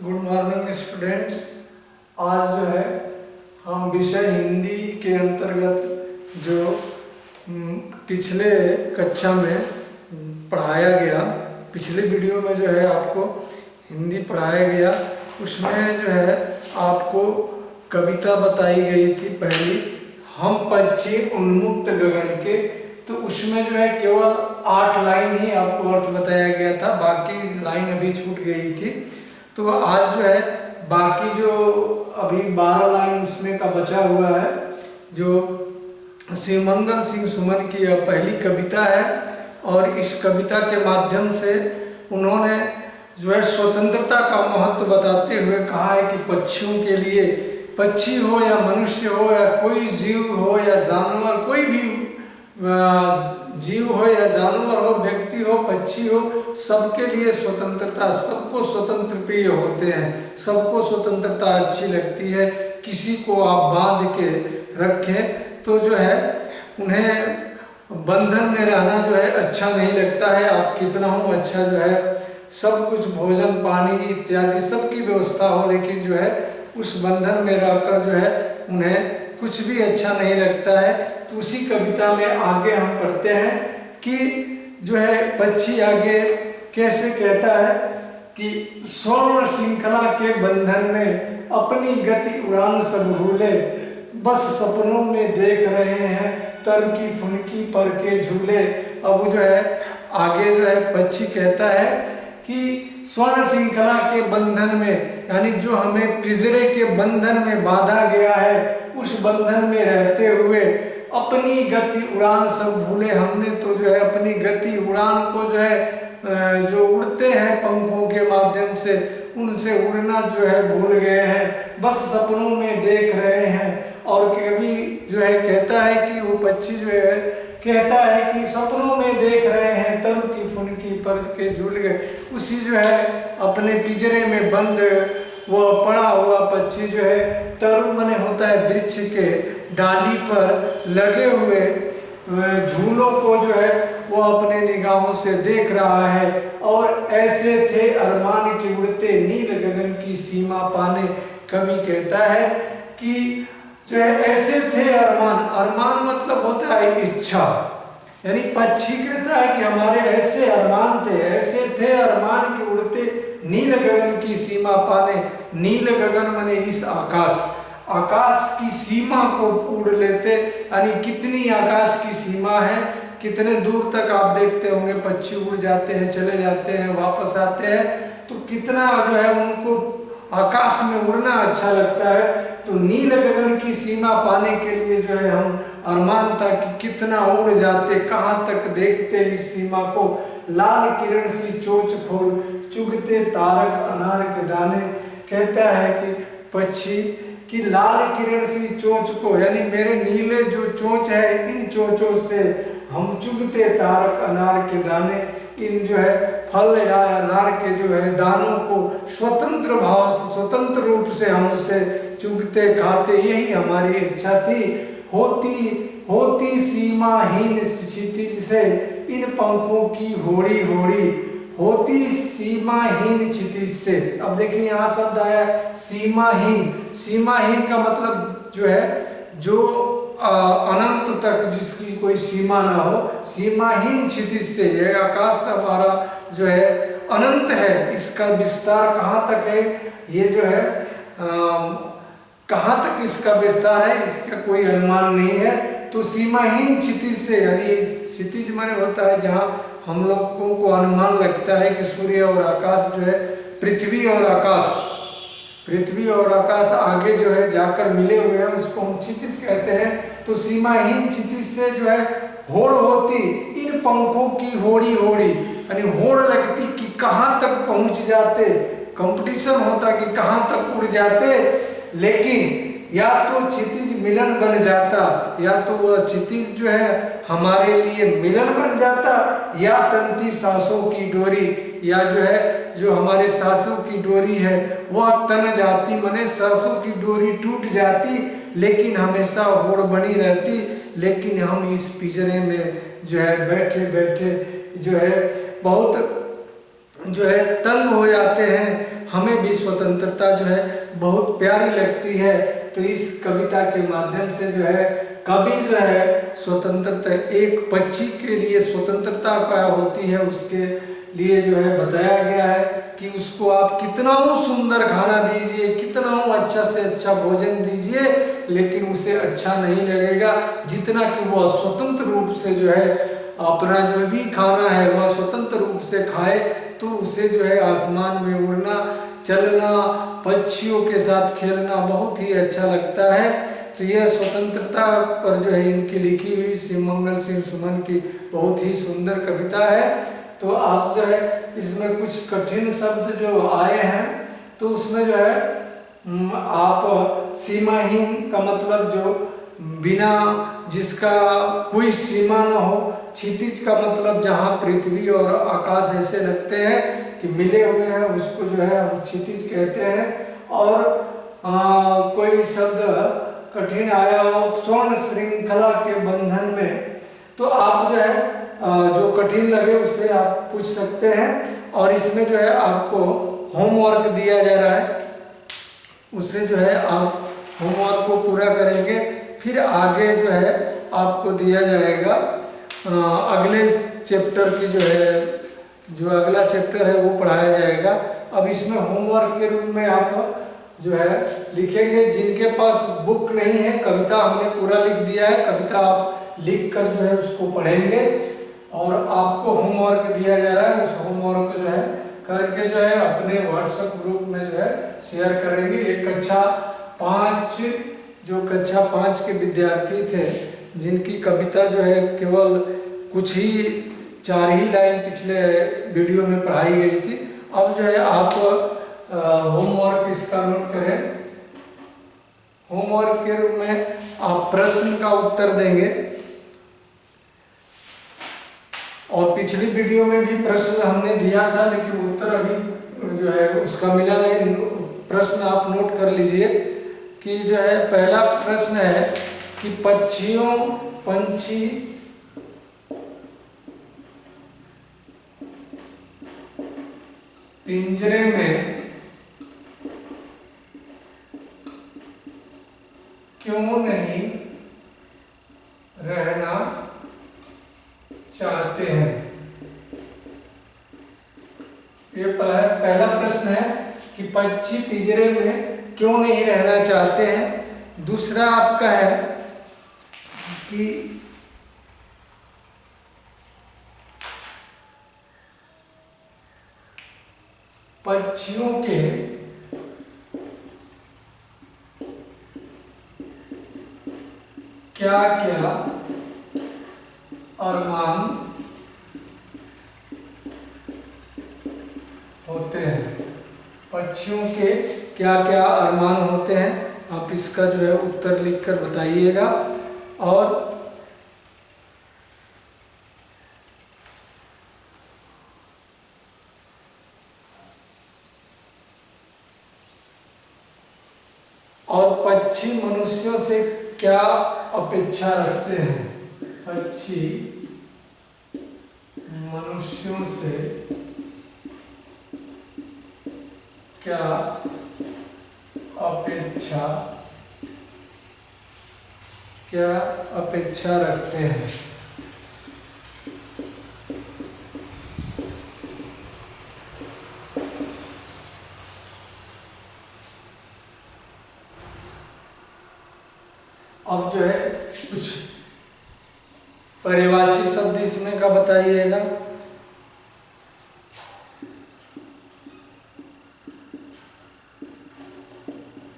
Good morning students. आज जो है हम विषय हिंदी के अंतर्गत जो पिछले कक्षा में पढ़ाया गया, पिछले वीडियो में जो है आपको हिंदी पढ़ाया गया, उसमें जो है आपको कविता बताई गई थी पहली, हम पक्षी उन्मुक्त गगन के। तो उसमें जो है केवल 8 लाइन ही आपको अर्थ बताया गया था, बाकी लाइन अभी छूट गई थी। तो आज जो है बाकी जो अभी 12 लाइन उसमें का बचा हुआ है, जो शिवमंगल सिंह सुमन की यह पहली कविता है। और इस कविता के माध्यम से उन्होंने जो है स्वतंत्रता का महत्व बताते हुए कहा है कि पक्षियों के लिए, पक्षी हो या मनुष्य हो या कोई जीव हो या जानवर, कोई भी जीव हो या जानवर हो, व्यक्ति हो, पक्षी हो, सबके लिए स्वतंत्रता, सबको स्वतंत्र प्रिय होते हैं, सबको स्वतंत्रता अच्छी लगती है। किसी को आप बांध के रखें तो जो है उन्हें बंधन में रहना जो है अच्छा नहीं लगता है। आप कितना हो अच्छा जो है सब कुछ भोजन पानी इत्यादि सबकी व्यवस्था हो, लेकिन जो है उस बंधन में रहकर जो है उन्हें कुछ भी अच्छा नहीं लगता है। तो उसी कविता में आगे हम पढ़ते हैं कि जो है पक्षी आगे कैसे कहता है कि स्वर्ण श्रृंखला के बंधन में अपनी गति उड़ान सब भूले, बस सपनों में देख रहे हैं तनकी फुनकी पर के झूले। अब जो है आगे जो है पक्षी कहता है कि स्वर्ण श्रृंखला के बंधन में, यानी जो हमें पिंजरे के बंधन में बांधा गया है, उस बंधन में रहते हुए अपनी गति उड़ान सब भूले। हमने तो जो है अपनी गति उड़ान को जो है जो उड़ते हैं पंखों के माध्यम से, उनसे उड़ना जो है भूल गए हैं, बस सपनों में देख रहे हैं। और कभी जो है कहता है कि वो पक्षी जो है कहता है कि सपनों में देख रहे हैं तरु की फुनकी पर के झूल गए। उसी जो है अपने पिंजरे में बंद वो पड़ा हुआ पक्षी जो है तरु मने होता है वृक्ष के डाली पर लगे हुए झूलों को जो है वो अपने निगाहों से देख रहा है। और ऐसे थे अरमान के उड़ते नील गगन की सीमा पाने। कवि कहता है कि जो है ऐसे थे अरमान, अरमान मतलब होता है इच्छा, यानी पक्षी कहता है कि हमारे ऐसे अरमान थे, ऐसे थे अरमान के उड़ते नील गगन की सीमा पाने। नील गगन माने इस आकाश, आकाश की सीमा को उड़ लेते, यानी कितनी आकाश की सीमा है, कितने दूर तक आप देखते होंगे पक्षी उड़ जाते हैं, चले जाते हैं, वापस आते हैं, तो कितना जो है उनको आकाश में उड़ना अच्छा लगता है। तो नील गगन की सीमा पाने के लिए जो है हम अरमान था कि कितना उड़ जाते, कहाँ तक देखते इस सीमा को। लाल किरण सी चोंच खोल चुगते तारक अनार के दाने। कहता है कि पक्षी कि लाल किरण सी चोंच को, यानी मेरे नीले जो चोंच है, इन चोंचों से हम चुगते तारक अनार के दाने, इन जो है फल या अनार के जो है दानों को स्वतंत्र भाव से, स्वतंत्र रूप से हम उसे चुगते खाते, यही हमारी इच्छा थी। होती सीमाहीन क्षितिज से इन पंखों की होड़ी होड़ी, होती सीमाहीन क्षितिज से। अब देखिए यहाँ शब्द आया सीमाहीन। सीमाहीन का मतलब जो है जो अनंत तक जिसकी कोई सीमा ना हो, सीमाहीन क्षितिज से। यह आकाश हमारा जो है अनंत है, इसका विस्तार कहाँ तक है, ये जो है कहाँ तक इसका विस्तार है, इसका कोई अनुमान नहीं है। तो सीमाहीन क्षितिज से, यानी क्षितिज माने होता है जहाँ हम लोगों को अनुमान लगता है कि सूर्य और आकाश जो है, पृथ्वी और आकाश, पृथ्वी और आकाश आगे जो है जाकर मिले हुए हैं, उसको हम क्षितिज कहते हैं। तो सीमाहीन क्षितिज से जो है होड़ होती इन पंखों की होड़ी होड़ी, यानी होड़ लगती कि कहाँ तक पहुंच जाते, कंपटीशन होता कि कहाँ तक उड़ जाते। लेकिन या तो क्षितिज मिलन बन जाता, या तो वह क्षितिज जो है हमारे लिए मिलन बन जाता, या तंती सांसों की डोरी, या जो है जो हमारे सांसों की डोरी है वह तन जाती, माने सांसों की डोरी टूट जाती, लेकिन हमेशा होड़ बनी रहती। लेकिन हम इस पिंजरे में जो है बैठे बैठे जो है बहुत जो है तंग हो जाते हैं, हमें भी स्वतंत्रता जो है बहुत प्यारी लगती है। तो इस कविता के माध्यम से जो है कवि जो है स्वतंत्रता, एक पक्षी के लिए स्वतंत्रता क्या होती है उसके लिए जो है बताया गया है कि उसको आप कितना सुंदर खाना दीजिए, कितना अच्छा से अच्छा भोजन दीजिए, लेकिन उसे अच्छा नहीं लगेगा जितना कि वह स्वतंत्र रूप से जो है अपना जो भी खाना है वह स्वतंत्र रूप से खाए। तो उसे जो है आसमान में उड़ना, चलना, पक्षियों के साथ खेलना बहुत ही अच्छा लगता है। तो यह स्वतंत्रता पर जो है इनकी लिखी हुई शिवमंगल सिंह सुमन की बहुत ही सुंदर कविता है। तो आप जो है इसमें कुछ कठिन शब्द जो आए हैं तो उसमें जो है आप सीमाहीन का मतलब जो बिना, जिसका कोई सीमा न हो, क्षितिज का मतलब जहाँ पृथ्वी और आकाश ऐसे लगते हैं कि मिले हुए हैं उसको जो है हम क्षितिज कहते हैं। और कोई शब्द कठिन आया हो स्वर्ण श्रृंखला के बंधन में, तो आप जो है जो कठिन लगे उसे आप पूछ सकते हैं। और इसमें जो है आपको होमवर्क दिया जा रहा है, उसे जो है आप होमवर्क को पूरा करेंगे, फिर आगे जो है आपको दिया जाएगा अगले चैप्टर की जो है, जो अगला चैप्टर है वो पढ़ाया जाएगा। अब इसमें होमवर्क के रूप में आप जो है लिखेंगे, जिनके पास बुक नहीं है, कविता हमने पूरा लिख दिया है, कविता आप लिख कर जो है उसको पढ़ेंगे और आपको होमवर्क दिया जा रहा है, उस होमवर्क को जो है करके जो है अपने व्हाट्सएप ग्रुप में जो है शेयर करेंगे। एक कक्षा 5 जो कक्षा 5 के विद्यार्थी थे जिनकी कविता जो है केवल कुछ ही 4 ही लाइन पिछले वीडियो में पढ़ाई गई थी, अब जो है आप होमवर्क इसका नोट करें। होमवर्क के रूप में आप प्रश्न का उत्तर देंगे और पिछली वीडियो में भी प्रश्न हमने दिया था लेकिन उत्तर अभी जो है उसका मिला नहीं। प्रश्न आप नोट कर लीजिए कि जो है पहला प्रश्न है कि पंछी पिंजरे में क्यों नहीं रहना चाहते हैं। ये पहला प्रश्न है कि पक्षी पिंजरे में क्यों नहीं रहना चाहते हैं। दूसरा आपका है कि पक्षियों के क्या क्या अरमान होते हैं। पक्षियों के क्या क्या अरमान होते हैं, आप इसका जो है उत्तर लिखकर बताइएगा। और पक्षी मनुष्यों से क्या अपेक्षा रखते हैं। पक्षी मनुष्यों से क्या अपेक्षा रखते हैं। अब जो है कुछ पर्यायवाची शब्द इसमें का बताइएगा।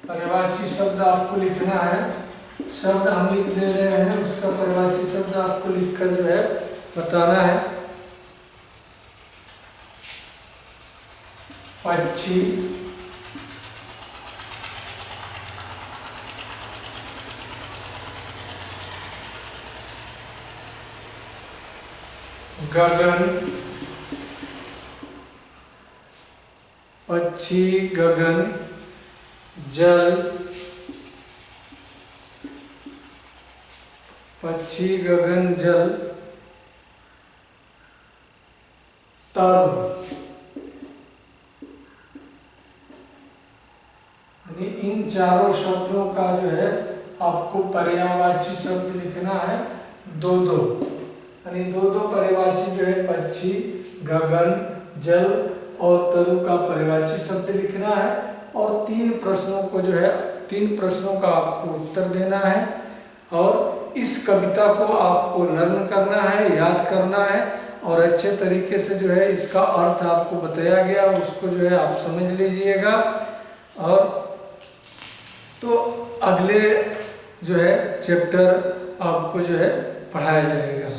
पर्यायवाची शब्द आपको लिखना है, शब्द हम लिख दे रहे हैं, उसका पर्यायवाची शब्द आपको लिखकर जो है बताना है। पक्षी, गगन, पक्षी गगन, जल, पक्षी गगन जल, तरु, चारों शब्दों का जो है आपको पर्यायवाची शब्द लिखना है, दो दो, यानी दो दो पर्यायवाची जो है पक्षी, गगन, जल और तरु का पर्यायवाची शब्द लिखना है। और तीन प्रश्नों का आपको उत्तर देना है। और इस कविता को आपको लर्न करना है, याद करना है, और अच्छे तरीके से जो है इसका अर्थ आपको बताया गया उसको जो है आप समझ लीजिएगा। और तो अगले जो है चैप्टर आपको जो है पढ़ाया जाएगा।